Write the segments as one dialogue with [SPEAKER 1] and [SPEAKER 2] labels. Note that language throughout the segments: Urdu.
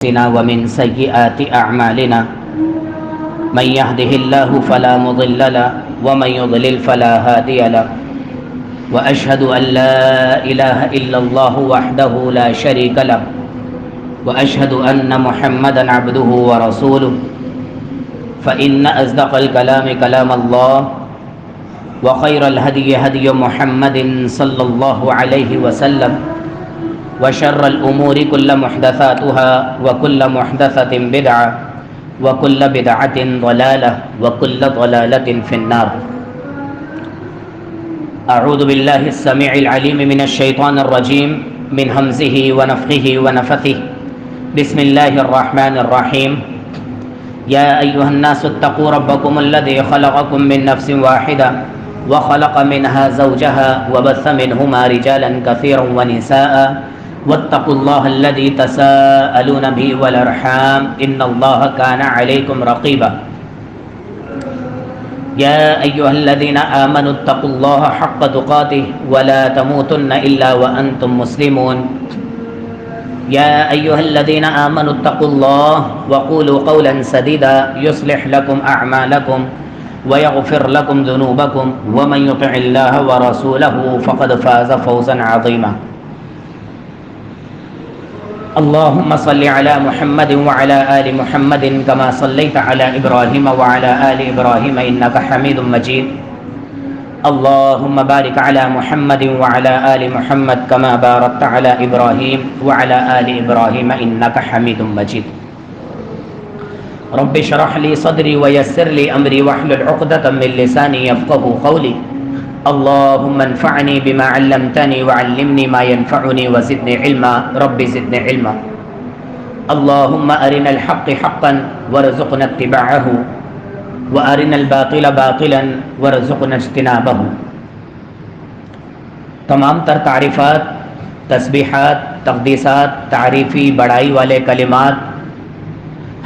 [SPEAKER 1] ومن سيئات أعمالنا من يهده الله فلا مضل له ومن يضلل فلا هادي له وأشهد أن لا إله إلا الله وحده لا شريك له وأشهد أن محمدا عبده ورسوله فإن أصدق الكلام كلام الله وخير الهدي هدي محمد صلى الله عليه وسلم وشر الأمور كل محدثاتها وكل محدثة بدعة وكل بدعة ضلالة وكل ضلالة في النار. أعوذ بالله السميع العليم من الشيطان الرجيم من همزه ونفخه ونفثه. بسم الله الرحمن الرحيم. يا أيها الناس اتقوا ربكم الذي خلقكم من نفس واحدة وخلق منها زوجها وبث منهما رجالا كثيرا ونساء واتقوا الله الذي تساءلون به والأرحام إن الله كان عليكم رقيبا. يا أيها الذين آمنوا اتقوا الله حق تقاته ولا تموتن إلا وأنتم مسلمون. يا أيها الذين آمنوا اتقوا الله وقولوا قولا سديدا يصلح لكم أعمالكم ويغفر لكم ذنوبكم ومن يطع الله ورسوله فقد فاز فوزا عظيما. اللهم صل على محمد وعلى آل محمد كما صليت على إبراهيم وعلى آل إبراهيم إنك حميد مجيد. اللهم بارك على محمد وعلى آل محمد كما باركت على إبراهيم وعلى آل إبراهيم إنك حميد مجيد. رب اشرح لي صدري ويسر لي أمري واحلل عقدة من لساني يفقهوا قولي. اللهم انفعني بما علمتني وعلمني ما ينفعني وزدني علما. رب زدني علما. اللهم أرنا الحق حقا وارزقنا اتباعه وأرنا الباطل باطلا وارزقنا اجتنابه. تمام تر تعریفات، تسبیحات، تقدیسات، تعریفی بڑائی والے کلمات،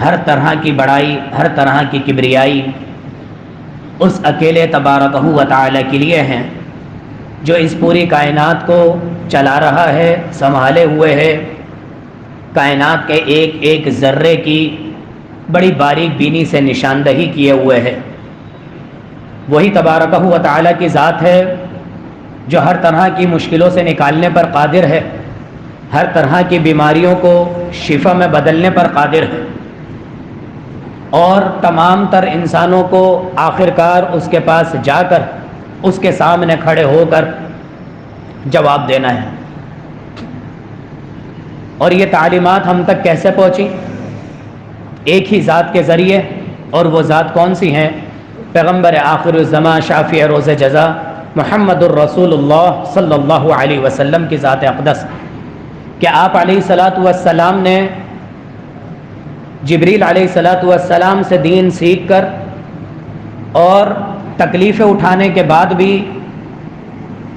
[SPEAKER 1] ہر طرح کی بڑائی، ہر طرح کی کبریائی اس اکیلے تبارکہ و تعالی کے لیے ہیں جو اس پوری کائنات کو چلا رہا ہے، سنبھالے ہوئے ہے، کائنات کے ایک ایک ذرے کی بڑی باریک بینی سے نشاندہی کیے ہوئے ہے. وہی تبارکہ و تعالی کی ذات ہے جو ہر طرح کی مشکلوں سے نکالنے پر قادر ہے، ہر طرح کی بیماریوں کو شفا میں بدلنے پر قادر ہے، اور تمام تر انسانوں کو آخرکار اس کے پاس جا کر اس کے سامنے کھڑے ہو کر جواب دینا ہے. اور یہ تعلیمات ہم تک کیسے پہنچی؟ ایک ہی ذات کے ذریعے. اور وہ ذات کون سی ہیں؟ پیغمبر آخر الزمان شافع روز جزا محمد الرسول اللہ صلی اللہ علیہ وسلم کی ذات اقدس. کہ آپ علیہ الصلاۃ والسلام نے جبریل علیہ الصلاۃ والسلام سے دین سیکھ کر اور تکلیفیں اٹھانے کے بعد بھی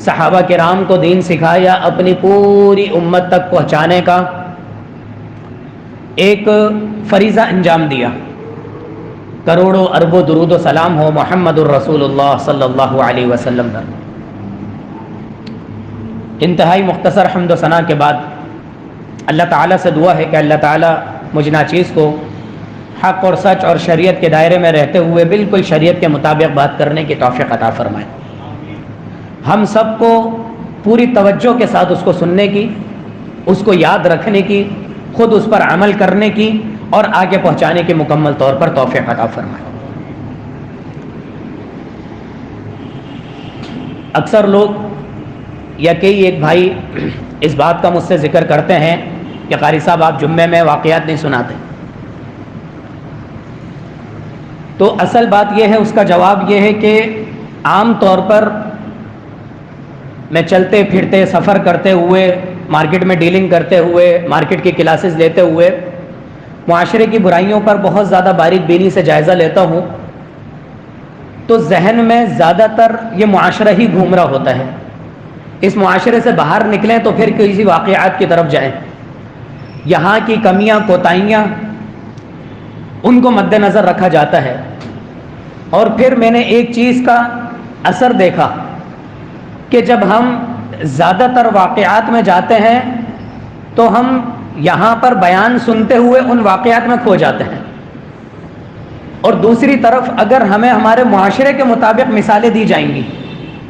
[SPEAKER 1] صحابہ کرام کو دین سکھایا، اپنی پوری امت تک پہنچانے کا ایک فریضہ انجام دیا. کروڑوں اربوں درود و سلام ہو محمد الرسول اللہ صلی اللہ علیہ وسلم پر. انتہائی مختصر حمد و ثنا کے بعد اللہ تعالیٰ سے دعا ہے کہ اللہ تعالیٰ مجھ ناچیز کو حق اور سچ اور شریعت کے دائرے میں رہتے ہوئے بالکل شریعت کے مطابق بات کرنے کی توفیق عطا فرمائے. ہم سب کو پوری توجہ کے ساتھ اس کو سننے کی، اس کو یاد رکھنے کی، خود اس پر عمل کرنے کی اور آگے پہنچانے کی مکمل طور پر توفیق عطا فرمائے. اکثر لوگ یا کئی ایک بھائی اس بات کا مجھ سے ذکر کرتے ہیں کہ قاری صاحب آپ جمعے میں واقعات نہیں سناتے. تو اصل بات یہ ہے، اس کا جواب یہ ہے کہ عام طور پر میں چلتے پھرتے، سفر کرتے ہوئے، مارکیٹ میں ڈیلنگ کرتے ہوئے، مارکیٹ کی کلاسز لیتے ہوئے معاشرے کی برائیوں پر بہت زیادہ باریک بینی سے جائزہ لیتا ہوں. تو ذہن میں زیادہ تر یہ معاشرہ ہی گھوم رہا ہوتا ہے. اس معاشرے سے باہر نکلیں تو پھر کسی واقعات کی طرف جائیں. یہاں کی کمیاں، کوتاہیاں، ان کو مد نظر رکھا جاتا ہے. اور پھر میں نے ایک چیز کا اثر دیکھا کہ جب ہم زیادہ تر واقعات میں جاتے ہیں تو ہم یہاں پر بیان سنتے ہوئے ان واقعات میں کھو جاتے ہیں، اور دوسری طرف اگر ہمیں ہمارے معاشرے کے مطابق مثالیں دی جائیں گی،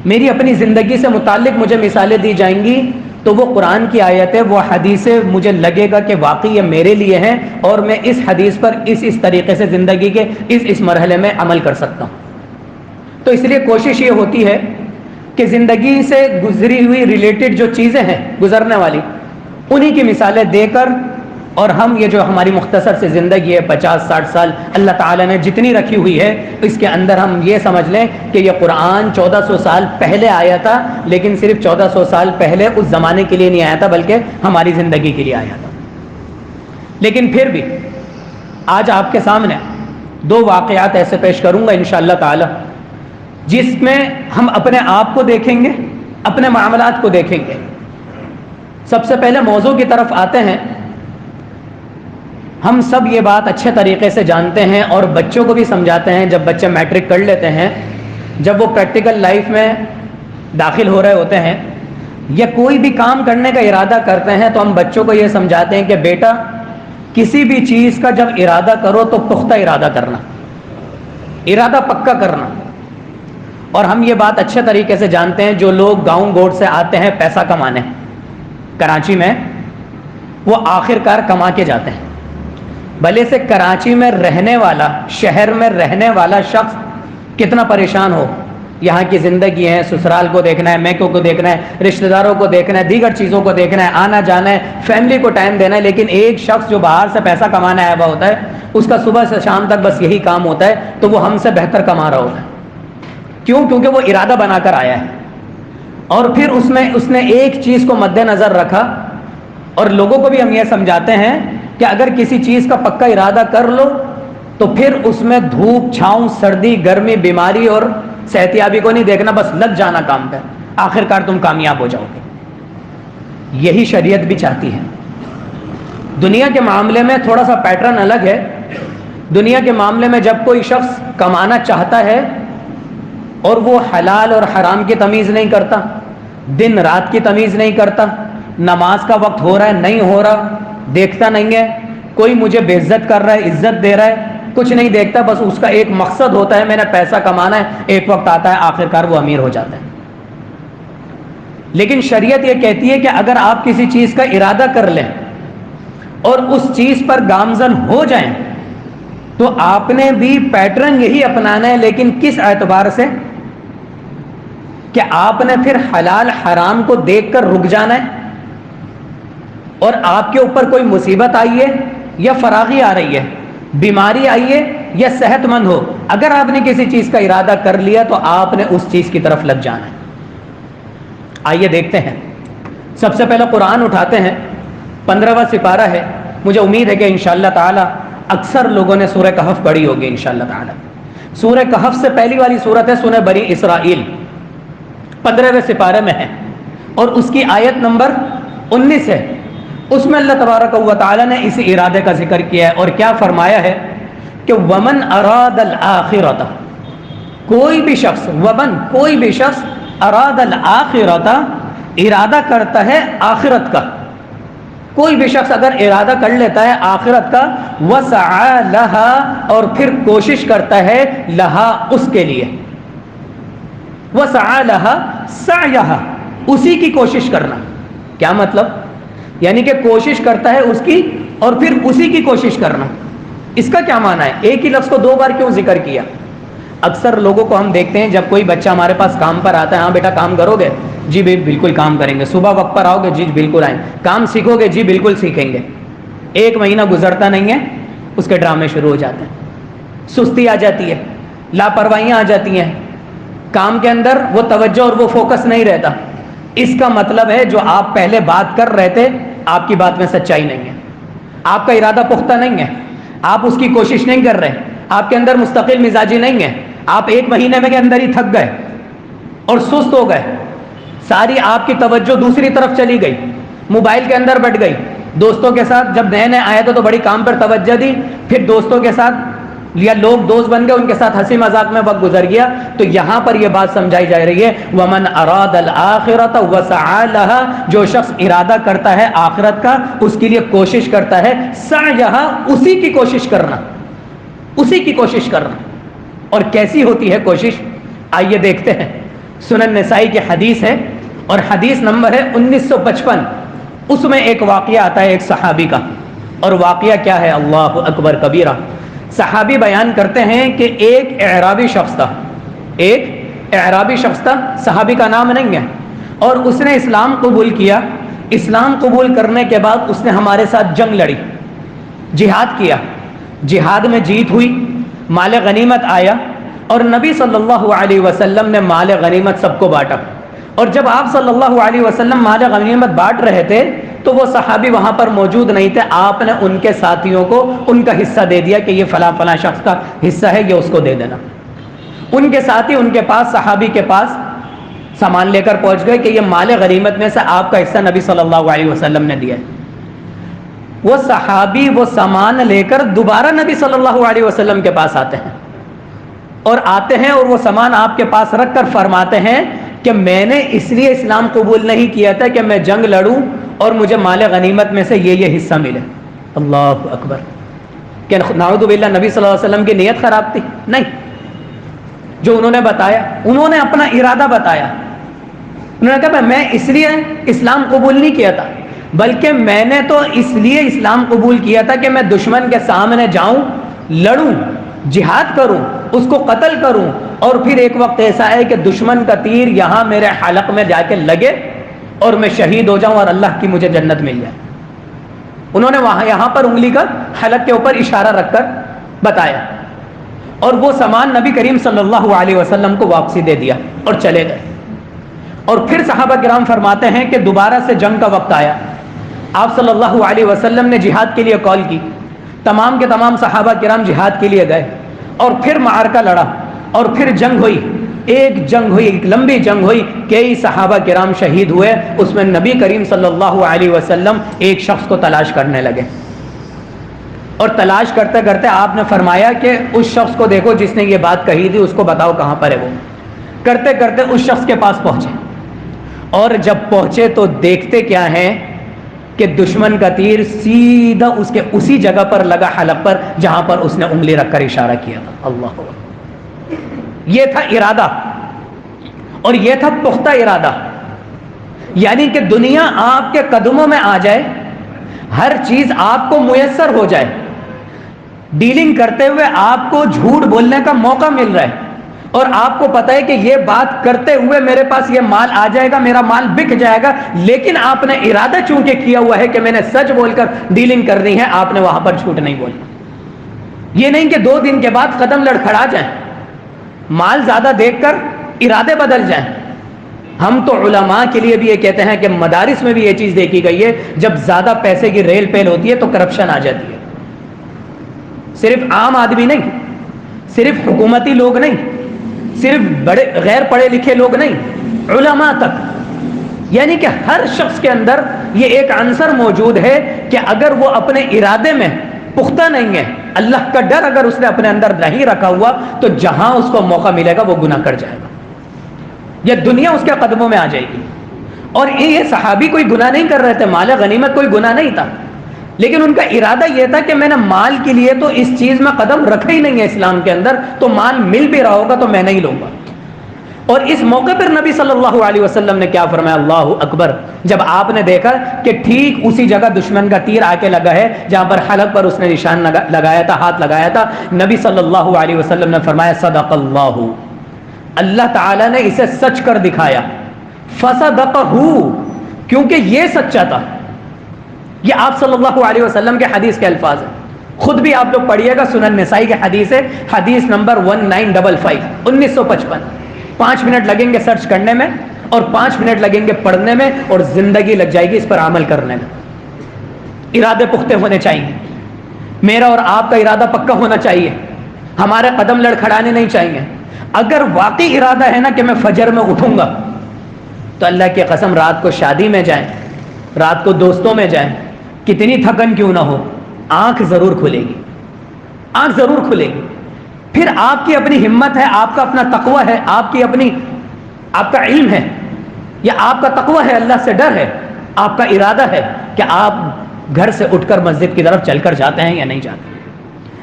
[SPEAKER 1] میری اپنی زندگی سے متعلق مجھے مثالیں دی جائیں گی، تو وہ قرآن کی آیتیں، وہ حدیثیں مجھے لگے گا کہ واقعی یہ میرے لیے ہیں اور میں اس حدیث پر اس طریقے سے زندگی کے اس مرحلے میں عمل کر سکتا ہوں۔ تو اس لیے کوشش یہ ہوتی ہے کہ زندگی سے گزری ہوئی ریلیٹڈ جو چیزیں ہیں گزرنے والی، انہی کی مثالیں دے کر، اور ہم یہ جو ہماری مختصر سی زندگی ہے 50-60 سال اللہ تعالیٰ نے جتنی رکھی ہوئی ہے، اس کے اندر ہم یہ سمجھ لیں کہ یہ قرآن 1400 سال پہلے آیا تھا، لیکن صرف 1400 سال پہلے اس زمانے کے لیے نہیں آیا تھا بلکہ ہماری زندگی کے لیے آیا تھا۔ لیکن پھر بھی آج آپ کے سامنے 2 واقعات ایسے پیش کروں گا انشاءاللہ تعالی، جس میں ہم اپنے آپ کو دیکھیں گے، اپنے معاملات کو دیکھیں گے۔ سب سے پہلے موضوع کی طرف آتے ہیں۔ ہم سب یہ بات اچھے طریقے سے جانتے ہیں اور بچوں کو بھی سمجھاتے ہیں، جب بچے میٹرک کر لیتے ہیں، جب وہ پریکٹیکل لائف میں داخل ہو رہے ہوتے ہیں یا کوئی بھی کام کرنے کا ارادہ کرتے ہیں، تو ہم بچوں کو یہ سمجھاتے ہیں کہ بیٹا کسی بھی چیز کا جب ارادہ کرو تو پختہ ارادہ کرنا، ارادہ پکا کرنا۔ اور ہم یہ بات اچھے طریقے سے جانتے ہیں، جو لوگ گاؤں گوڑ سے آتے ہیں پیسہ کمانے کراچی میں، وہ آخر کار کما کے جاتے ہیں۔ بھلے سے کراچی میں رہنے والا، شہر میں رہنے والا شخص کتنا پریشان ہو، یہاں کی زندگی ہے، سسرال کو دیکھنا ہے، میکوں کو دیکھنا ہے، رشتہ داروں کو دیکھنا ہے، دیگر چیزوں کو دیکھنا ہے، آنا جانا ہے، فیملی کو ٹائم دینا ہے، لیکن ایک شخص جو باہر سے پیسہ کمانا آیا ہوا ہوتا ہے، اس کا صبح سے شام تک بس یہی کام ہوتا ہے، تو وہ ہم سے بہتر کما رہا ہوتا ہے۔ کیوں؟ کیونکہ وہ ارادہ بنا کر آیا ہے، اور پھر اس نے ایک چیز کو مد نظر رکھا، اور لوگوں کو بھی ہم یہ سمجھاتے ہیں کہ اگر کسی چیز کا پکا ارادہ کر لو تو پھر اس میں دھوپ چھاؤں، سردی گرمی، بیماری اور صحتیابی کو نہیں دیکھنا، بس لگ جانا کام پہ، آخر کار تم کامیاب ہو جاؤ گے۔ یہی شریعت بھی چاہتی ہے۔ دنیا کے معاملے میں تھوڑا سا پیٹرن الگ ہے۔ دنیا کے معاملے میں جب کوئی شخص کمانا چاہتا ہے اور وہ حلال اور حرام کی تمیز نہیں کرتا، دن رات کی تمیز نہیں کرتا، نماز کا وقت ہو رہا ہے نہیں ہو رہا دیکھتا نہیں ہے، کوئی مجھے بے عزت کر رہا ہے عزت دے رہا ہے کچھ نہیں دیکھتا، بس اس کا ایک مقصد ہوتا ہے میں نے پیسہ کمانا ہے، ایک وقت آتا ہے آخر کار وہ امیر ہو جاتا ہے۔ لیکن شریعت یہ کہتی ہے کہ اگر آپ کسی چیز کا ارادہ کر لیں اور اس چیز پر گامزن ہو جائیں تو آپ نے بھی پیٹرن یہی اپنانا ہے، لیکن کس اعتبار سے کہ آپ نے پھر حلال حرام کو دیکھ کر رک جانا ہے، اور آپ کے اوپر کوئی مصیبت آئی ہے یا فراغی آ رہی ہے، بیماری آئی ہے یا صحت مند ہو، اگر آپ نے کسی چیز کا ارادہ کر لیا تو آپ نے اس چیز کی طرف لگ جانا ہے۔ آئیے دیکھتے ہیں۔ سب سے پہلے قرآن اٹھاتے ہیں، 15واں سپارہ ہے۔ مجھے امید ہے کہ انشاءاللہ تعالی اکثر لوگوں نے سورہ کہف پڑھی ہوگی انشاءاللہ تعالی۔ سورہ کہف سے پہلی والی سورت ہے سورہ بنی اسرائیل، 15ویں سپارے میں ہے، اور اس کی آیت نمبر 19 ہے۔ اس میں اللہ تبارک و تعالی نے اس ارادے کا ذکر کیا ہے، اور کیا فرمایا ہے کہ ومن اراد الآخرۃ، کوئی بھی شخص، ومن کوئی بھی شخص، اراد الآخرۃ ارادہ کرتا ہے آخرت کا، کوئی بھی شخص اگر ارادہ کر لیتا ہے آخرت کا، وسعى لها، اور پھر کوشش کرتا ہے لہا اس کے لیے، وسعى لها سعيها اسی کی کوشش کرنا۔ کیا مطلب؟ یعنی کہ کوشش کرتا ہے اس کی اور پھر اسی کی کوشش کرنا۔ اس کا کیا معنی ہے؟ ایک ہی لفظ کو 2 بار کیوں ذکر کیا؟ اکثر لوگوں کو ہم دیکھتے ہیں جب کوئی بچہ ہمارے پاس کام پر آتا ہے، ہاں بیٹا کام کرو گے؟ جی بالکل کام کریں گے۔ صبح وقت پر آؤ گے؟ جی بالکل آئیں۔ کام سیکھو گے؟ جی بالکل سیکھیں گے۔ 1 مہینہ گزرتا نہیں ہے، اس کے ڈرامے شروع ہو جاتے ہیں، سستی آ جاتی ہے، لاپرواہیاں آ جاتی ہیں، کام کے اندر وہ توجہ اور وہ فوکس نہیں رہتا۔ اس کا مطلب ہے جو آپ پہلے بات کر رہے تھے آپ کی بات میں سچائی نہیں ہے، آپ کا ارادہ پختہ نہیں ہے، آپ اس کی کوشش نہیں کر رہے، آپ کے اندر مستقل مزاجی نہیں ہے، آپ 1 مہینے میں کے اندر ہی تھک گئے اور سست ہو گئے، ساری آپ کی توجہ دوسری طرف چلی گئی، موبائل کے اندر بٹ گئی، دوستوں کے ساتھ جب نئے نئے آئے تھے تو بڑی کام پر توجہ دی، پھر دوستوں کے ساتھ
[SPEAKER 2] یا لوگ دوست بن گئے، ان کے ساتھ ہنسی مذاق میں وقت گزر گیا. تو یہاں پر یہ بات سمجھائی جا رہی ہے وَمَنْ أَرَادَ الْآخِرَةَ وَسَعَى لَهَا، جو شخص ارادہ کرتا ہے آخرت کا، اس کے لیے کوشش کرتا ہے، سعیها، اسی کی کوشش کرنا، اسی کی کوشش کرنا. اور کیسی ہوتی ہے کوشش؟ آئیے دیکھتے ہیں. سنن نسائی کی حدیث ہے اور حدیث نمبر ہے 1955. اس میں ایک واقعہ آتا ہے ایک صحابی کا. اور واقعہ کیا ہے؟ اللہ اکبر کبیرہ. صحابی بیان کرتے ہیں کہ ایک اعرابی شخص تھا، ایک اعرابی شخص تھا، صحابی کا نام نہیں ہے، اور اس نے اسلام قبول کیا. اسلام قبول کرنے کے بعد اس نے ہمارے ساتھ جنگ لڑی، جہاد کیا. جہاد میں جیت ہوئی، مال غنیمت آیا، اور نبی صلی اللہ علیہ وسلم نے مال غنیمت سب کو بانٹا. اور جب آپ صلی اللہ علیہ وسلم مال غنیمت بانٹ رہے تھے تو وہ صحابی وہاں پر موجود نہیں تھے. آپ نے ان کے ساتھیوں کو ان کا حصہ دے دیا کہ یہ فلاں فلاں شخص کا حصہ ہے، یہ اس کو دے دینا. ان کے ساتھی ان کے پاس، صحابی کے پاس سامان لے کر پہنچ گئے کہ یہ مال غنیمت میں سے آپ کا حصہ نبی صلی اللہ علیہ وسلم نے دیا ہے. وہ صحابی وہ سامان لے کر دوبارہ نبی صلی اللہ علیہ وسلم کے پاس آتے ہیں، اور آتے ہیں اور وہ سامان آپ کے پاس رکھ کر فرماتے ہیں کہ میں نے اس لیے اسلام قبول نہیں کیا تھا کہ میں جنگ لڑوں اور مجھے مال غنیمت میں سے یہ حصہ ملے. اللہ اکبر. کہ نعوذ باللہ نبی صلی اللہ علیہ وسلم کی نیت خراب تھی؟ نہیں. جو انہوں نے بتایا، انہوں نے اپنا ارادہ بتایا. انہوں نے کہا میں اس لیے اسلام قبول نہیں کیا تھا، بلکہ میں نے تو اس لیے اسلام قبول کیا تھا کہ میں دشمن کے سامنے جاؤں، لڑوں، جہاد کروں، اس کو قتل کروں، اور پھر ایک وقت ایسا ہے کہ دشمن کا تیر یہاں میرے حلق میں جا کے لگے اور میں شہید ہو جاؤں اور اللہ کی مجھے جنت مل جائے. انہوں نے یہاں پر انگلی کا حلق کے اوپر اشارہ رکھ کر بتایا، اور وہ سامان نبی کریم صلی اللہ علیہ وسلم کو واپسی دے دیا اور چلے گئے. اور پھر صحابہ کرام فرماتے ہیں کہ دوبارہ سے جنگ کا وقت آیا. آپ صلی اللہ علیہ وسلم نے جہاد کے لیے کال کی. تمام کے تمام صحابہ کرام جہاد کے لیے گئے، اور پھر معرکہ لڑا، اور پھر جنگ ہوئی. ایک جنگ ہوئی، ایک لمبی جنگ ہوئی، کئی صحابہ کرام شہید ہوئے. اس میں نبی کریم صلی اللہ علیہ وسلم ایک شخص کو تلاش کرنے لگے، اور تلاش کرتے کرتے آپ نے فرمایا کہ اس شخص کو دیکھو جس نے یہ بات کہی تھی، اس کو بتاؤ کہاں پر ہے وہ. کرتے کرتے اس شخص کے پاس پہنچے، اور جب پہنچے تو دیکھتے کیا ہیں کہ دشمن کا تیر سیدھا اس کے اسی جگہ پر لگا، حلق پر، جہاں پر اس نے انگلی رکھ کر اشارہ کیا تھا. اللہ، یہ تھا ارادہ، اور یہ تھا پختہ ارادہ. یعنی کہ دنیا آپ کے قدموں میں آ جائے، ہر چیز آپ کو میسر ہو جائے، ڈیلنگ کرتے ہوئے آپ کو جھوٹ بولنے کا موقع مل رہا ہے، اور آپ کو پتہ ہے کہ یہ بات کرتے ہوئے میرے پاس یہ مال آ جائے گا، میرا مال بک جائے گا، لیکن آپ نے ارادہ چونکہ کیا ہوا ہے کہ میں نے سچ بول کر ڈیلنگ کرنی ہے، آپ نے وہاں پر جھوٹ نہیں بولنا. یہ نہیں کہ 2 دن کے بعد قدم لڑکھڑا جائیں، مال زیادہ دیکھ کر ارادے بدل جائیں. ہم تو علماء کے لیے بھی یہ کہتے ہیں کہ مدارس میں بھی یہ چیز دیکھی گئی ہے، جب زیادہ پیسے کی ریل پیل ہوتی ہے تو کرپشن آ جاتی ہے. صرف عام آدمی نہیں، صرف حکومتی لوگ نہیں، صرف بڑے غیر پڑھے لکھے لوگ نہیں، علماء تک. یعنی کہ ہر شخص کے اندر یہ ایک عنصر موجود ہے کہ اگر وہ اپنے ارادے میں پختہ نہیں ہے، اللہ کا ڈر اگر اس نے اپنے اندر نہیں رکھا ہوا، تو جہاں اس کو موقع ملے گا وہ گناہ کر جائے گا، یا دنیا اس کے قدموں میں آ جائے گی. اور یہ صحابی کوئی گناہ نہیں کر رہے تھے، مال غنیمت کوئی گناہ نہیں تھا، لیکن ان کا ارادہ یہ تھا کہ میں نے مال کے لیے تو اس چیز میں قدم رکھا ہی نہیں ہے اسلام کے اندر، تو مال مل بھی رہا ہوگا تو میں نہیں لوں گا. اور اس موقع پر نبی صلی اللہ علیہ وسلم نے کیا فرمایا؟ اللہ اکبر. جب آپ نے دیکھا کہ ٹھیک اسی جگہ دشمن کا تیر آ کے لگا ہے جہاں پر حلق پر اس نے نشان لگایا تھا، ہاتھ لگایا تھا، نبی صلی اللہ علیہ وسلم نے فرمایا صدق اللہ، اللہ تعالیٰ نے اسے سچ کر دکھایا. فصدقہ، کیونکہ یہ سچا تھا. یہ آپ صلی اللہ علیہ وسلم کے حدیث کے الفاظ ہیں. خود بھی آپ لوگ پڑھیے گا، سنن نسائی کی حدیث ہے، حدیث نمبر 1955، 1955. 5 منٹ لگیں گے سرچ کرنے میں، اور 5 منٹ لگیں گے پڑھنے میں، اور زندگی لگ جائے گی اس پر عمل کرنے میں. ارادے پختے ہونے چاہیے. میرا اور آپ کا ارادہ پکا ہونا چاہیے، ہمارے قدم لڑکھڑانے نہیں چاہیے. اگر واقعی ارادہ ہے نا کہ میں فجر میں اٹھوں گا، تو اللہ کی قسم رات کو شادی میں جائیں، رات کو دوستوں میں جائیں، کتنی تھکن کیوں نہ ہو، آنکھ ضرور کھلے گی، آنکھ ضرور کھلے گی. پھر آپ کی اپنی ہمت ہے، آپ کا اپنا تقوی ہے، آپ کا علم ہے، یا آپ کا تقوی ہے، اللہ سے ڈر ہے، آپ کا ارادہ ہے کہ آپ گھر سے اٹھ کر مسجد کی طرف چل کر جاتے ہیں یا نہیں جاتے.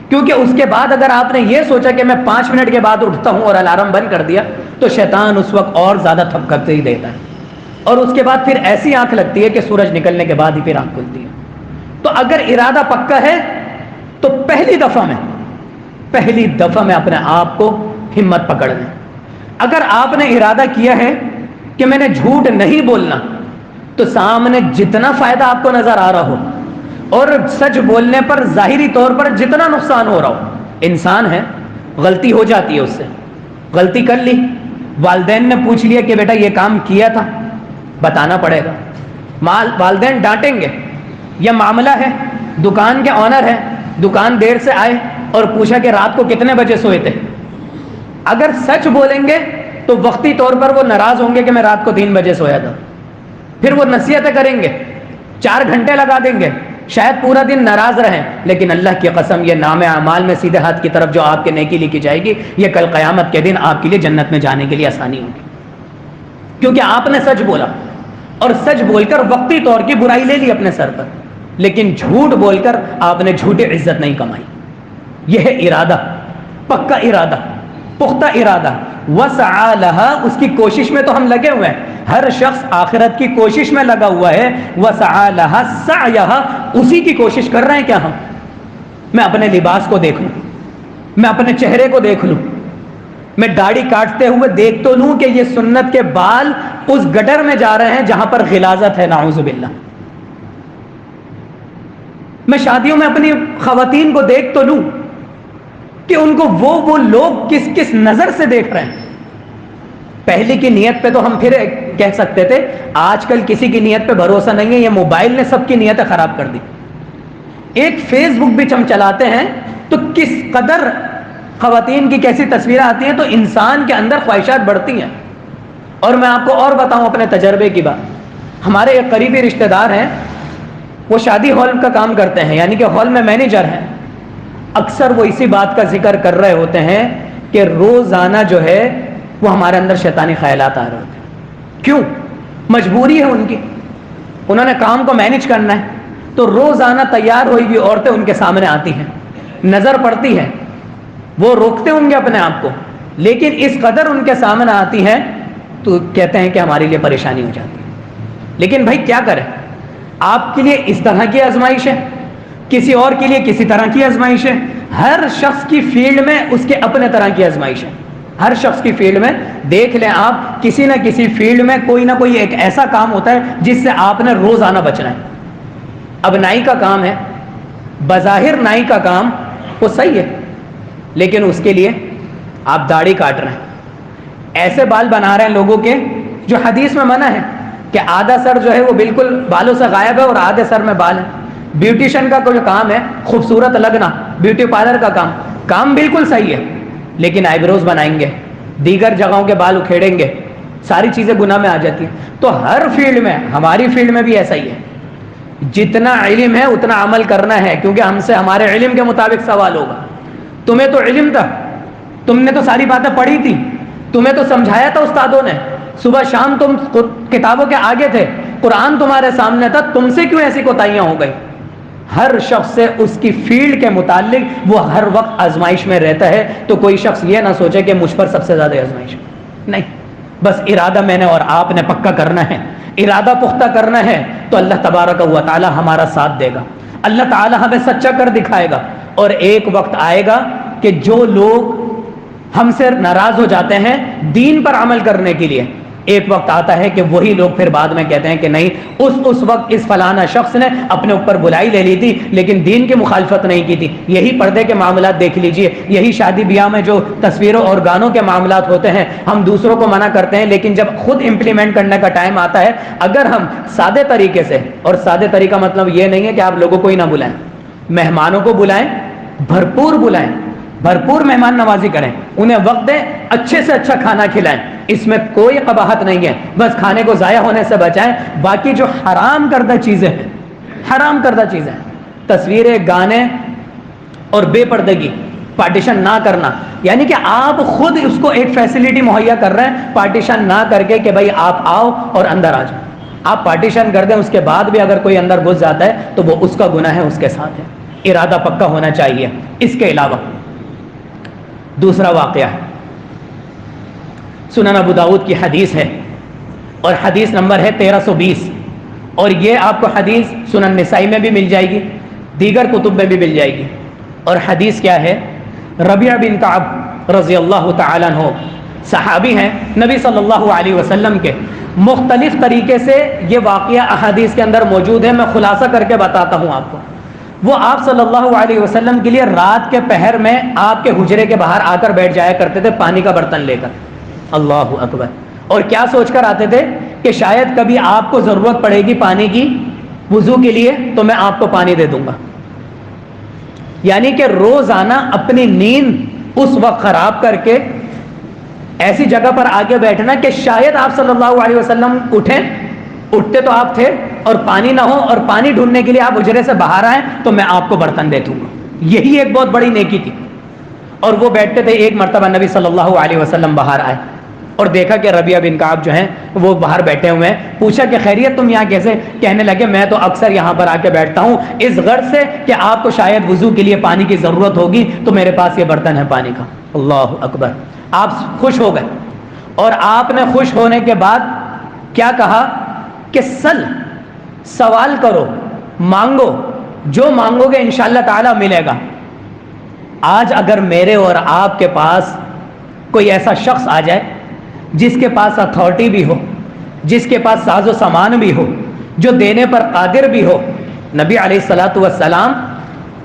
[SPEAKER 2] کیونکہ اس کے بعد اگر آپ نے یہ سوچا کہ میں 5 منٹ کے بعد اٹھتا ہوں اور الارم بند کر دیا، تو شیطان اس وقت اور زیادہ تھپکتے ہی دیتا ہے، اور اس کے بعد پھر ایسی آنکھ لگتی ہے کہ سورج نکلنے کے بعد ہی پھر آنکھ کھلتی ہے. تو اگر ارادہ پکا ہے تو پہلی دفعہ میں اپنے آپ کو ہمت پکڑ لیں. اگر آپ نے ارادہ کیا ہے کہ میں نے جھوٹ نہیں بولنا، تو سامنے جتنا فائدہ آپ کو نظر آ رہا ہو اور سچ بولنے پر ظاہری طور پر جتنا نقصان ہو رہا ہو، انسان ہے، غلطی ہو جاتی ہے، اس سے غلطی کر لی، والدین نے پوچھ لیا کہ بیٹا یہ کام کیا تھا، بتانا پڑے گا. والدین ڈانٹیں گے. یا معاملہ ہے، دکان کے آنر ہے، دکان دیر سے آئے اور پوچھا کہ رات کو کتنے بجے سوئے تھے. اگر سچ بولیں گے تو وقتی طور پر وہ ناراض ہوں گے کہ میں رات کو 3 بجے سویا تھا. پھر وہ نصیحتیں کریں گے، 4 گھنٹے لگا دیں گے، شاید پورا دن ناراض رہیں، لیکن اللہ کی قسم یہ نام اعمال میں سیدھے ہاتھ کی طرف جو آپ کے نیکی لکھی جائے گی، یہ کل قیامت کے دن آپ کے لیے جنت میں جانے کے لیے آسانی ہوگی. کیونکہ آپ نے سچ بولا، اور سچ بول کر وقتی طور کی برائی لے لی اپنے سر پر، لیکن جھوٹ بول کر آپ نے جھوٹی عزت نہیں کمائی. یہ ہے ارادہ، پکا ارادہ، پختہ ارادہ. وسعى لها، اس کی کوشش میں تو ہم لگے ہوئے ہیں، ہر شخص آخرت کی کوشش میں لگا ہوا ہے. وسعى لها سعيها، اسی کی کوشش کر رہے ہیں کیا ہم؟ میں اپنے لباس کو دیکھ لوں، میں اپنے چہرے کو دیکھ لوں، میں داڑھی کاٹتے ہوئے دیکھ تو لوں کہ یہ سنت کے بال اس گٹر میں جا رہے ہیں جہاں پر غلاظت ہے، نعوذ باللہ. میں شادیوں میں اپنی خواتین کو دیکھ تو لوں کہ ان کو وہ لوگ کس نظر سے دیکھ رہے ہیں. پہلے کی نیت پہ تو ہم پھر کہہ سکتے تھے، آج کل کسی کی نیت پہ بھروسہ نہیں ہے، یہ موبائل نے سب کی نیتیں خراب کر دی. ایک فیس بک بھی ہم چلاتے ہیں تو کس قدر خواتین کی کیسی تصویریں آتی ہیں، تو انسان کے اندر خواہشات بڑھتی ہیں. اور میں آپ کو اور بتاؤں اپنے تجربے کی بات. ہمارے ایک قریبی رشتہ دار ہیں، وہ شادی ہال کا کام کرتے ہیں، یعنی کہ ہال میں مینیجر ہیں. اکثر وہ اسی بات کا ذکر کر رہے ہوتے ہیں کہ روزانہ جو ہے وہ ہمارے اندر شیطانی خیالات آ رہے ہوتے ہیں. کیوں؟ مجبوری ہے ان کی، انہوں نے کام کو مینیج کرنا ہے، تو روزانہ تیار ہوئی ہوئی عورتیں ان کے سامنے آتی ہیں، نظر پڑتی ہے. وہ روکتے ہوں گے اپنے آپ کو، لیکن اس قدر ان کے سامنے آتی ہیں تو کہتے ہیں کہ ہمارے لیے پریشانی ہو جاتی ہے. لیکن بھائی کیا کریں، آپ کے لیے اس طرح کی آزمائش ہے، کسی اور کے لیے کسی طرح کی آزمائش ہے. ہر شخص کی فیلڈ میں اس کے اپنے طرح کی آزمائش ہے. ہر شخص کی فیلڈ میں دیکھ لیں آپ، کسی نہ کسی فیلڈ میں کوئی نہ کوئی ایک ایسا کام ہوتا ہے جس سے آپ نے روزانہ بچنا ہے. اب نائی کا کام ہے، بظاہر نائی کا کام وہ صحیح ہے، لیکن اس کے لیے آپ داڑھی کاٹ رہے ہیں، ایسے بال بنا رہے ہیں لوگوں کے جو حدیث میں منع ہے کہ آدھا سر جو ہے وہ بالکل بالوں سے غائب ہے اور آدھے سر میں بال ہے. بیوٹیشن کا کوئی کام ہے، خوبصورت لگنا، بیوٹی پارلر کا کام بالکل صحیح ہے، لیکن آئی بروز بنائیں گے، دیگر جگہوں کے بال اکھیڑیں گے، ساری چیزیں گناہ میں آ جاتی ہیں. تو ہر فیلڈ میں، ہماری فیلڈ میں بھی ایسا ہی ہے. جتنا علم ہے اتنا عمل کرنا ہے، کیونکہ ہم سے ہمارے علم کے مطابق سوال ہوگا. تمہیں تو علم تھا، تم نے تو ساری باتیں پڑھی تھی، تمہیں تو سمجھایا تھا استادوں نے، صبح شام تم کتابوں کے آگے تھے، قرآن تمہارے سامنے تھا، تم سے کیوں ایسی کوتاہیاں ہو گئی؟ ہر شخص سے اس کی فیلڈ کے متعلق وہ ہر وقت آزمائش میں رہتا ہے. تو کوئی شخص یہ نہ سوچے کہ مجھ پر سب سے زیادہ آزمائش نہیں. بس ارادہ میں نے اور آپ نے پکا کرنا ہے، ارادہ پختہ کرنا ہے، تو اللہ تبارک و تعالی ہمارا ساتھ دے گا. اللہ تعالی ہمیں سچا کر دکھائے گا. اور ایک وقت آئے گا کہ جو لوگ ہم سے ناراض ہو جاتے ہیں دین پر عمل کرنے کے لیے، ایک وقت آتا ہے کہ وہی لوگ پھر بعد میں کہتے ہیں کہ نہیں، اس وقت اس فلانا شخص نے اپنے اوپر بلائی لے لی تھی لیکن دین کی مخالفت نہیں کی تھی. یہی پردے کے معاملات دیکھ لیجئے، یہی شادی بیاہ میں جو تصویروں اور گانوں کے معاملات ہوتے ہیں، ہم دوسروں کو منع کرتے ہیں، لیکن جب خود امپلیمنٹ کرنے کا ٹائم آتا ہے، اگر ہم سادے طریقے سے، اور سادے طریقہ مطلب یہ نہیں ہے کہ آپ لوگوں کو ہی نہ بلائیں، مہمانوں کو بلائیں، بھرپور بلائیں، بھرپور مہمان نوازی کریں، انہیں وقت دیں، اچھے سے اچھا کھانا کھلائیں. اس میں کوئی قباحت نہیں ہے، بس کھانے کو ضائع ہونے سے بچائیں. باقی جو حرام کردہ چیزیں ہیں، تصویریں، گانے اور بے پردگی، پارٹیشن نہ کرنا، یعنی کہ آپ خود اس کو ایک فیسلٹی مہیا کر رہے ہیں پارٹیشن نہ کر کے کہ بھائی آپ آؤ اور اندر آ جاؤ. آپ پارٹیشن کر دیں، اس کے بعد بھی اگر کوئی اندر گھس جاتا ہے تو وہ اس کا گناہ ہے، اس کے ساتھ ہے. ارادہ پکا ہونا چاہیے. اس کے علاوہ دوسرا واقعہ ہے، سنن ابو داؤد کی حدیث ہے اور حدیث نمبر ہے 1320، اور یہ آپ کو حدیث سنن نسائی میں بھی مل جائے گی، دیگر کتب میں بھی مل جائے گی. اور حدیث کیا ہے؟ ربیعہ بن کعب رضی اللہ تعالیٰ عنہ صحابی ہیں نبی صلی اللہ علیہ وسلم کے. مختلف طریقے سے یہ واقعہ احادیث کے اندر موجود ہے، میں خلاصہ کر کے بتاتا ہوں آپ کو. وہ آپ صلی اللہ علیہ وسلم کے لیے رات کے پہر میں آپ کے حجرے کے باہر آ کر بیٹھ جایا کرتے تھے پانی کا برتن لے کر. اللہ اکبر. اور کیا سوچ کر آتے تھے کہ شاید کبھی آپ کو ضرورت پڑے گی پانی کی وضو کے لیے تو میں آپ کو پانی دے دوں گا. یعنی کہ روزانہ اپنی نیند اس وقت خراب کر کے ایسی جگہ پر آگے بیٹھنا کہ شاید آپ صلی اللہ علیہ وسلم اٹھتے تو آپ تھے اور پانی نہ ہو، اور پانی ڈھونڈنے کے لیے آپ حجرے سے باہر آئیں تو میں آپ کو برتن دے دوں گا. یہی ایک بہت بڑی نیکی تھی. اور وہ بیٹھتے تھے. ایک مرتبہ نبی صلی اللہ علیہ وسلم باہر آئے اور دیکھا کہ ربیعہ بن کعب جو ہیں وہ باہر بیٹھے ہوئے ہیں. پوچھا کہ خیریت تم یہاں کیسے؟ کہنے لگے میں تو اکثر یہاں پر آ کے بیٹھتا ہوں اس غرض سے کہ آپ کو شاید وضو کے لیے پانی کی ضرورت ہوگی تو میرے پاس یہ برتن ہے پانی کا. اللہ اکبر. آپ خوش ہو گئے، اور آپ نے خوش ہونے کے بعد کیا کہا کہ سوال کرو، مانگو، جو مانگو گے انشاءاللہ تعالی ملے گا. آج اگر میرے اور آپ کے پاس کوئی ایسا شخص آ جائے جس کے پاس اتھارٹی بھی ہو، جس کے پاس ساز و سامان بھی ہو، جو دینے پر قادر بھی ہو. نبی علیہ الصلوۃ والسلام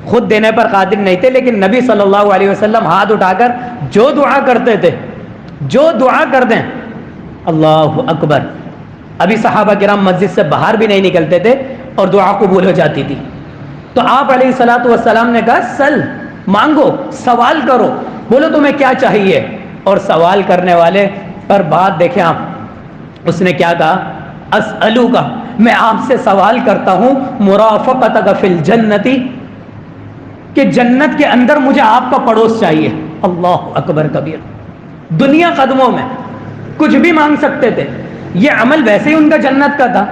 [SPEAKER 2] خود دینے پر قادر نہیں تھے، لیکن نبی صلی اللہ علیہ وسلم ہاتھ اٹھا کر جو دعا کرتے تھے، جو دعا کر دیں. اللہ اکبر. ابھی صحابہ کرام مسجد سے باہر بھی نہیں نکلتے تھے اور دعا قبول ہو جاتی تھی. تو آپ علیہ الصلوۃ والسلام نے کہا سل، مانگو، سوال کرو، بولو تمہیں کیا چاہیے. اور سوال کرنے والے پر بات دیکھیں آپ، اس نے کیا کہا؟ اسألوک، میں آپ سے سوال کرتا ہوں مرافقتک فی الجنتی، کہ جنت کے اندر مجھے آپ کا پڑوس چاہیے. اللہ اکبر کبیر. دنیا قدموں میں کچھ بھی مانگ سکتے تھے. یہ عمل ویسے ہی ان کا جنت کا تھا.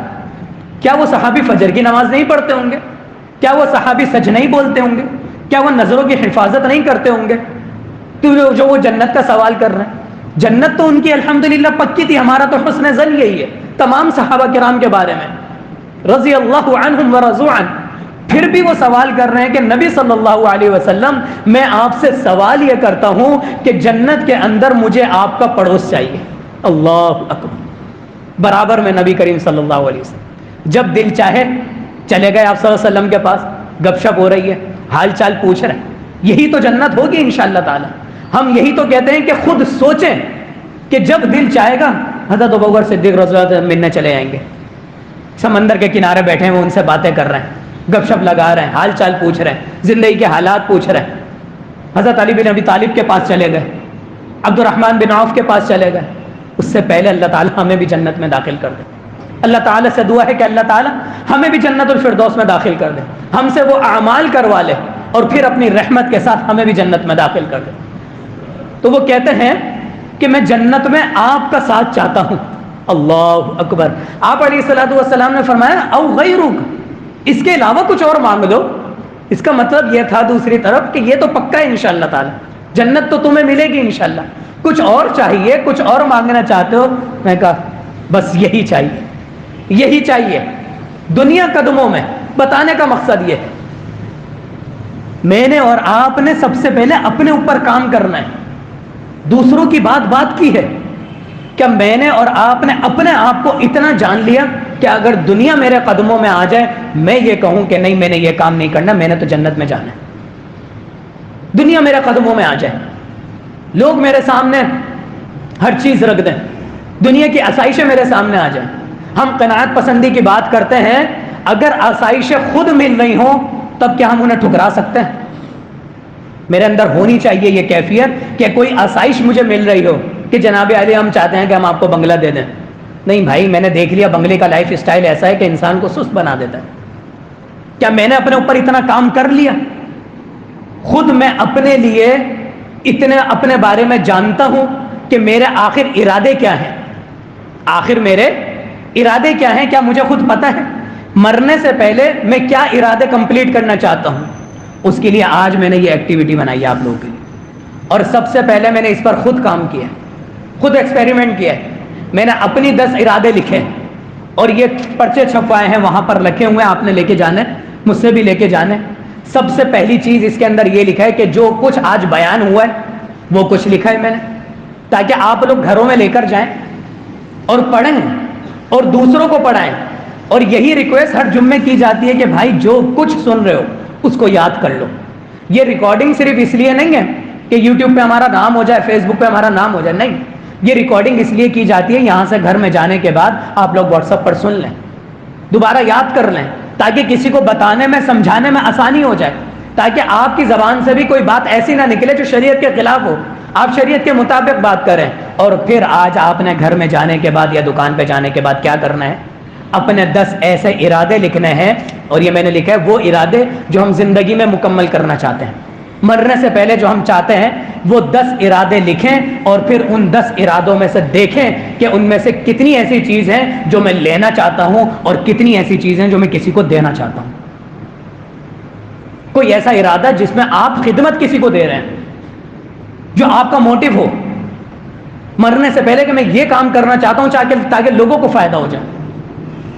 [SPEAKER 2] کیا وہ صحابی فجر کی نماز نہیں پڑھتے ہوں گے؟ کیا وہ صحابی سچ نہیں بولتے ہوں گے؟ کیا وہ نظروں کی حفاظت نہیں کرتے ہوں گے؟ تو جو وہ جنت کا سوال کر رہے ہیں، جنت تو ان کی الحمدللہ پکی تھی. ہمارا تو حسن ظن یہی ہے تمام صحابہ کرام کے بارے میں، رضی اللہ عنہم ورضوا عنہ. پھر بھی وہ سوال کر رہے ہیں کہ نبی صلی اللہ علیہ وسلم میں آپ سے سوال یہ کرتا ہوں کہ جنت کے اندر مجھے آپ کا پڑوس چاہیے. اللہ اکبر. برابر میں نبی کریم صلی اللہ علیہ وسلم جب دل چاہے چلے گئے آپ صلی اللہ علیہ وسلم کے پاس، گپ شپ ہو رہی ہے، حال چال پوچھ رہے ہیں. یہی تو جنت ہوگی انشاءاللہ تعالی. ہم یہی تو کہتے ہیں کہ خود سوچیں کہ جب دل چاہے گا حضرت ابوبکر صدیق رضی اللہ عنہ ملنے چلے جائیں گے. سمندر کے کنارے بیٹھے ہیں، وہ ان سے باتیں کر رہے ہیں، گپ شپ لگا رہے ہیں، حال چال پوچھ رہے ہیں، زندگی کے حالات پوچھ رہے ہیں. حضرت علی بن ابی طالب کے پاس چلے گئے، عبد الرحمن بن عوف کے پاس چلے گئے. اس سے پہلے اللہ تعالیٰ ہمیں بھی جنت میں داخل کر دے. اللہ تعالیٰ سے دعا ہے کہ اللہ تعالیٰ ہمیں بھی جنت الفردوس میں داخل کر دے، ہم سے وہ اعمال کروا لے اور پھر اپنی رحمت کے ساتھ ہمیں بھی جنت میں داخل کر دے. تو وہ کہتے ہیں کہ میں جنت میں آپ کا ساتھ چاہتا ہوں. اللہ اکبر. آپ علیہ الصلوۃ والسلام نے فرمایا او غیرک، اس کے علاوہ کچھ اور مانگ لو. اس کا مطلب یہ تھا دوسری طرف کہ یہ تو پکا ہے انشاءاللہ تعالی، جنت تو تمہیں ملے گی انشاءاللہ. کچھ اور چاہیے، کچھ اور مانگنا چاہتے ہو؟ میں کہا بس یہی چاہیے، یہی چاہیے. دنیا قدموں میں بتانے کا مقصد یہ ہے میں نے اور آپ نے سب سے پہلے اپنے اوپر کام کرنا ہے. دوسروں کی بات کی ہے. کیا میں نے اور آپ نے اپنے آپ کو اتنا جان لیا کہ اگر دنیا میرے قدموں میں آ جائے میں یہ کہوں کہ نہیں میں نے یہ کام نہیں کرنا، میں نے تو جنت میں جانا ہے. دنیا میرے قدموں میں آ جائے، لوگ میرے سامنے ہر چیز رکھ دیں، دنیا کی آسائشیں میرے سامنے آ جائیں. ہم قناعت پسندی کی بات کرتے ہیں، اگر آسائشیں خود مل رہی ہوں تب کیا ہم انہیں ٹھکرا سکتے ہیں؟ میرے اندر ہونی چاہیے یہ کیفیت کہ کوئی آسائش مجھے مل رہی ہو کہ جناب علی ہم چاہتے ہیں کہ ہم آپ کو بنگلہ دے دیں. نہیں بھائی، میں نے دیکھ لیا بنگلے کا لائف اسٹائل ایسا ہے کہ انسان کو سست بنا دیتا ہے. کیا میں نے اپنے اوپر اتنا کام کر لیا خود میں اپنے لیے اتنے اپنے بارے میں جانتا ہوں کہ میرے آخر ارادے کیا ہیں، آخر میرے ارادے کیا ہیں، کیا مجھے خود پتہ ہے مرنے سے پہلے میں کیا ارادے کمپلیٹ کرنا چاہتا ہوں. اس کے لیے آج میں نے یہ ایکٹیویٹی بنائی ہے آپ لوگوں کے لیے، اور سب سے پہلے میں نے اس پر خود کام کیا ہے، خود ایکسپیریمنٹ کیا ہے. میں نے اپنی 10 ارادے لکھے اور یہ پرچے چھپوائے ہیں، وہاں پر لکھے ہوئے ہیں، آپ نے لے کے جانے، مجھ سے بھی لے کے جانے. سب سے پہلی چیز اس کے اندر یہ لکھا ہے کہ جو کچھ آج بیان ہوا ہے وہ کچھ لکھا ہے میں نے، تاکہ آپ لوگ گھروں میں لے کر جائیں اور پڑھیں اور دوسروں کو پڑھائیں. اور یہی ریکویسٹ ہر جمعے کی جاتی ہے کہ بھائی جو کچھ سن رہے ہو اس کو یاد کر لو. یہ ریکارڈنگ صرف اس لیے نہیں ہے کہ یوٹیوب پہ ہمارا نام ہو جائے، فیس بک پہ ہمارا نام ہو جائے، نہیں. یہ ریکارڈنگ اس لیے کی جاتی ہے یہاں سے گھر میں جانے کے بعد آپ لوگ واٹس ایپ پر سن لیں، دوبارہ یاد کر لیں، تاکہ کسی کو بتانے میں سمجھانے میں آسانی ہو جائے، تاکہ آپ کی زبان سے بھی کوئی بات ایسی نہ نکلے جو شریعت کے خلاف ہو، آپ شریعت کے مطابق بات کریں. اور پھر آج آپ نے گھر میں جانے کے بعد یا دکان پہ جانے کے بعد کیا کرنا ہے، اپنے 10 ایسے ارادے لکھنے ہیں. اور یہ میں نے لکھا ہے وہ ارادے جو ہم زندگی میں مکمل کرنا چاہتے ہیں، مرنے سے پہلے جو ہم چاہتے ہیں وہ 10 ارادے لکھیں، اور پھر ان 10 ارادوں میں سے دیکھیں کہ ان میں سے کتنی ایسی چیز ہیں جو میں لینا چاہتا ہوں اور کتنی ایسی چیزیں جو میں کسی کو دینا چاہتا ہوں. کوئی ایسا ارادہ جس میں آپ خدمت کسی کو دے رہے ہیں، جو آپ کا موٹیو ہو مرنے سے پہلے کہ میں یہ کام کرنا چاہتا ہوں تاکہ لوگوں کو فائدہ ہو جائے.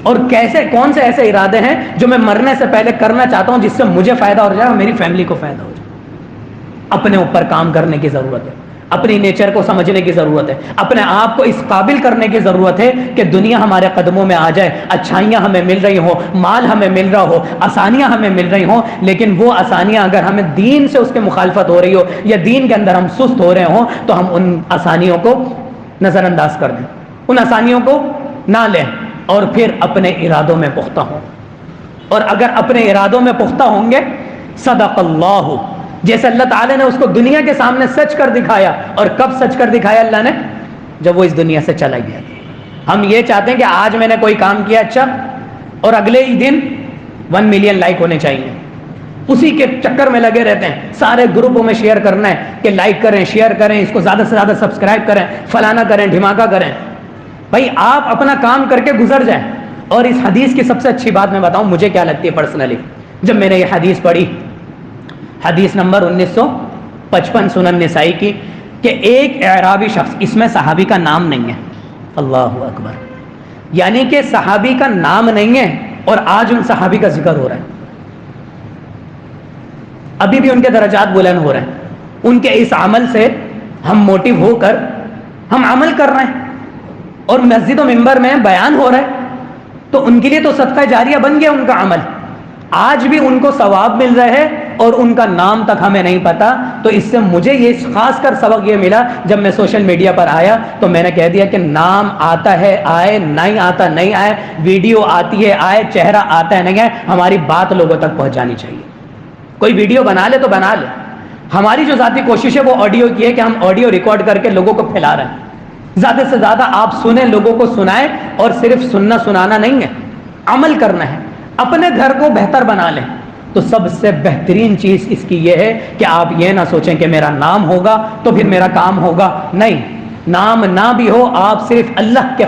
[SPEAKER 2] اور کیسے کون سے ایسے ارادے ہیں جو میں مرنے سے پہلے کرنا چاہتا ہوں جس سے مجھے فائدہ ہو جائے اور میری فیملی کو فائدہ ہو جائے. اپنے اوپر کام کرنے کی ضرورت ہے، اپنی نیچر کو سمجھنے کی ضرورت ہے، اپنے آپ کو اس قابل کرنے کی ضرورت ہے کہ دنیا ہمارے قدموں میں آ جائے، اچھائیاں ہمیں مل رہی ہوں، مال ہمیں مل رہا ہو، آسانیاں ہمیں مل رہی ہوں، لیکن وہ آسانیاں اگر ہمیں دین سے اس کے مخالفت ہو رہی ہو یا دین کے اندر ہم سست ہو رہے ہوں تو ہم ان آسانیوں کو نظر انداز کر دیں، ان آسانیوں کو نہ لیں، اور پھر اپنے ارادوں میں پختہ ہوں. اور اگر اپنے ارادوں میں پختہ ہوں گے، صدق اللہ، جیسے اللہ تعالیٰ نے اس کو دنیا کے سامنے سچ کر دکھایا. اور کب سچ کر دکھایا اللہ نے؟ جب وہ اس دنیا سے چلا گیا. ہم یہ چاہتے ہیں کہ آج میں نے کوئی کام کیا اچھا، اور اگلے ہی دن 1 ملین لائک ہونے چاہیے، اسی کے چکر میں لگے رہتے ہیں. سارے گروپوں میں شیئر کرنا ہے کہ لائک کریں، شیئر کریں، اس کو زیادہ سے زیادہ سبسکرائب کریں، فلانا کریں، ڈھماکہ کریں. بھائی آپ اپنا کام کر کے گزر جائیں. اور اس حدیث کی سب سے اچھی بات میں بتاؤں مجھے کیا لگتی ہے پرسنلی، جب میں نے یہ حدیث پڑھی، حدیث نمبر 1955 سنن نسائی کی، کہ ایک اعرابی شخص، اس میں صحابی کا نام نہیں ہے، اللہ اکبر، یعنی کہ صحابی کا نام نہیں ہے اور آج ان صحابی کا ذکر ہو رہا ہے، ابھی بھی ان کے درجات بلند ہو رہے ہیں. ان کے اس عمل سے ہم موٹیو ہو کر ہم عمل کر رہے ہیں اور مسجد و منبر میں بیان ہو رہا ہے، تو ان کے لیے تو صدقہ جاریہ بن گیا ان کا عمل. آج بھی ان کو ثواب مل رہا ہے اور ان کا نام تک ہمیں نہیں پتا. تو اس سے مجھے یہ خاص کر سبق یہ ملا جب میں سوشل میڈیا پر آیا تو میں نے کہہ دیا کہ نام آتا ہے آئے، نہیں آتا نہیں آئے، ویڈیو آتی ہے آئے، چہرہ آتا ہے نہیں آئے، ہماری بات لوگوں تک پہنچانی چاہیے. کوئی ویڈیو بنا لے تو بنا لے، ہماری جو ذاتی کوشش ہے وہ آڈیو کی ہے کہ ہم آڈیو ریکارڈ کر کے لوگوں کو پھیلا رہے ہیں. زیادہ سے زیادہ آپ سنیں، لوگوں کو سنائیں، اور صرف سننا سنانا نہیں ہے، عمل کرنا ہے، اپنے گھر کو بہتر بنا لیں. تو سب سے بہترین چیز اس کی یہ ہے کہ آپ یہ نہ سوچیں کہ میرا نام ہوگا تو پھر میرا کام ہوگا. نہیں، نام نہ بھی ہو، آپ صرف اللہ کے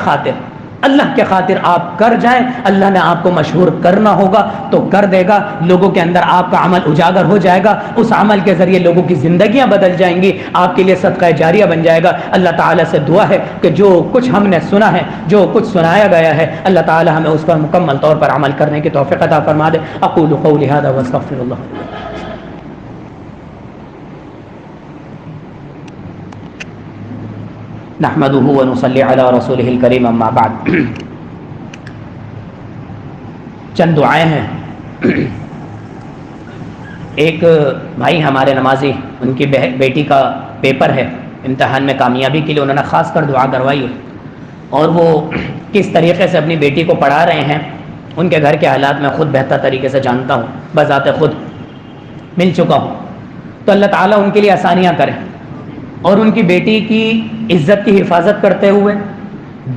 [SPEAKER 2] خاطر آپ کر جائیں. اللہ نے آپ کو مشہور کرنا ہوگا تو کر دے گا، لوگوں کے اندر آپ کا عمل اجاگر ہو جائے گا، اس عمل کے ذریعے لوگوں کی زندگیاں بدل جائیں گی، آپ کے لیے صدقہ جاریہ بن جائے گا. اللہ تعالیٰ سے دعا ہے کہ جو کچھ ہم نے سنا ہے، جو کچھ سنایا گیا ہے، اللہ تعالیٰ ہمیں اس پر مکمل طور پر عمل کرنے کی توفیق عطا فرما دے. اقول قولی ھذا واستغفر اللہ. نحمده ونصلي على رسوله الكريم اما بعد. چند دعائیں ہیں. ایک بھائی ہمارے نمازی، ان کی بیٹی کا پیپر ہے، امتحان میں کامیابی کے لیے انہوں نے خاص کر دعا کروائی ہے، اور وہ کس طریقے سے اپنی بیٹی کو پڑھا رہے ہیں ان کے گھر کے حالات میں خود بہتر طریقے سے جانتا ہوں، بذات خود مل چکا ہوں. تو اللہ تعالیٰ ان کے لیے آسانیاں کرے اور ان کی بیٹی کی عزت کی حفاظت کرتے ہوئے،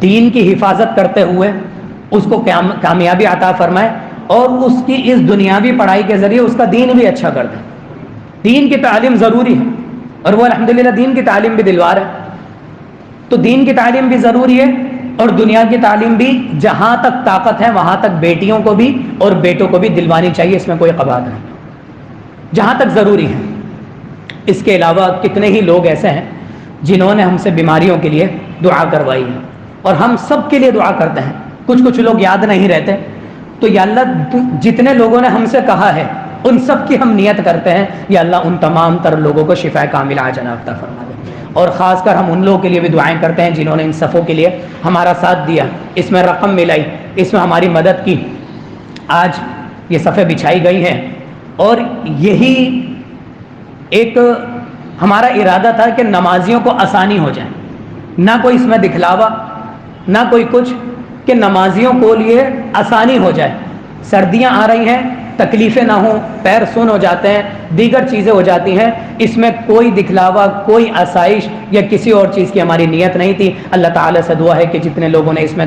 [SPEAKER 2] دین کی حفاظت کرتے ہوئے اس کو کامیابی عطا فرمائے، اور اس کی اس دنیاوی پڑھائی کے ذریعے اس کا دین بھی اچھا کر دے. دین کی تعلیم ضروری ہے، اور وہ الحمدللہ دین کی تعلیم بھی دلوار ہے. تو دین کی تعلیم بھی ضروری ہے اور دنیا کی تعلیم بھی جہاں تک طاقت ہے وہاں تک بیٹیوں کو بھی اور بیٹوں کو بھی دلوانی چاہیے، اس میں کوئی قباحت نہیں، جہاں تک ضروری ہے. اس کے علاوہ کتنے ہی لوگ ایسے ہیں جنہوں نے ہم سے بیماریوں کے لیے دعا کروائی ہے، اور ہم سب کے لیے دعا کرتے ہیں. کچھ لوگ یاد نہیں رہتے، تو یا اللہ جتنے لوگوں نے ہم سے کہا ہے ان سب کی ہم نیت کرتے ہیں، یا اللہ ان تمام تر لوگوں کو شفا کاملہ عاجلہ عطا فرما دے. اور خاص کر ہم ان لوگوں کے لیے بھی دعائیں کرتے ہیں جنہوں نے ان صفوں کے لیے ہمارا ساتھ دیا، اس میں رقم ملائی، اس میں ہماری مدد کی. آج یہ صفیں بچھائی گئی ہیں، اور یہی ایک ہمارا ارادہ تھا کہ نمازیوں کو آسانی ہو جائے، نہ کوئی اس میں دکھلاوا نہ کوئی کچھ، کہ نمازیوں کو لیے آسانی ہو جائے. سردیاں آ رہی ہیں، تکلیفیں نہ ہوں، پیر سن ہو جاتے ہیں، دیگر چیزیں ہو جاتی ہیں، اس میں کوئی دکھلاوا، کوئی آسائش یا کسی اور چیز کی ہماری نیت نہیں تھی. اللہ تعالیٰ سے دعا ہے کہ جتنے لوگوں نے اس میں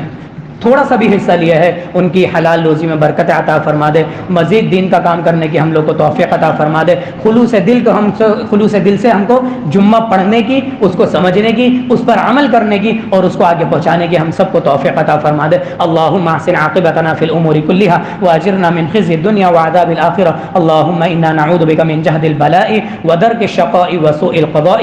[SPEAKER 2] تھوڑا سا بھی حصہ لیا ہے ان کی حلال روزی میں برکت عطا فرما دے، مزید دین کا کام کرنے کی ہم لوگ کو توفیق عطا فرما دے. خلوص دل سے ہم کو جمعہ پڑھنے کی، اس کو سمجھنے کی، اس پر عمل کرنے کی اور اس کو آگے پہنچانے کی ہم سب کو توفیق عطا فرما دے. اللہم احسن عاقبتنا فی الامور کلھا واجرنا من خزي الدنيا وعذاب الآخرة. اللهم انا نعوذ بك من جهد البلاء ودرك الشقاء وسوء القضاء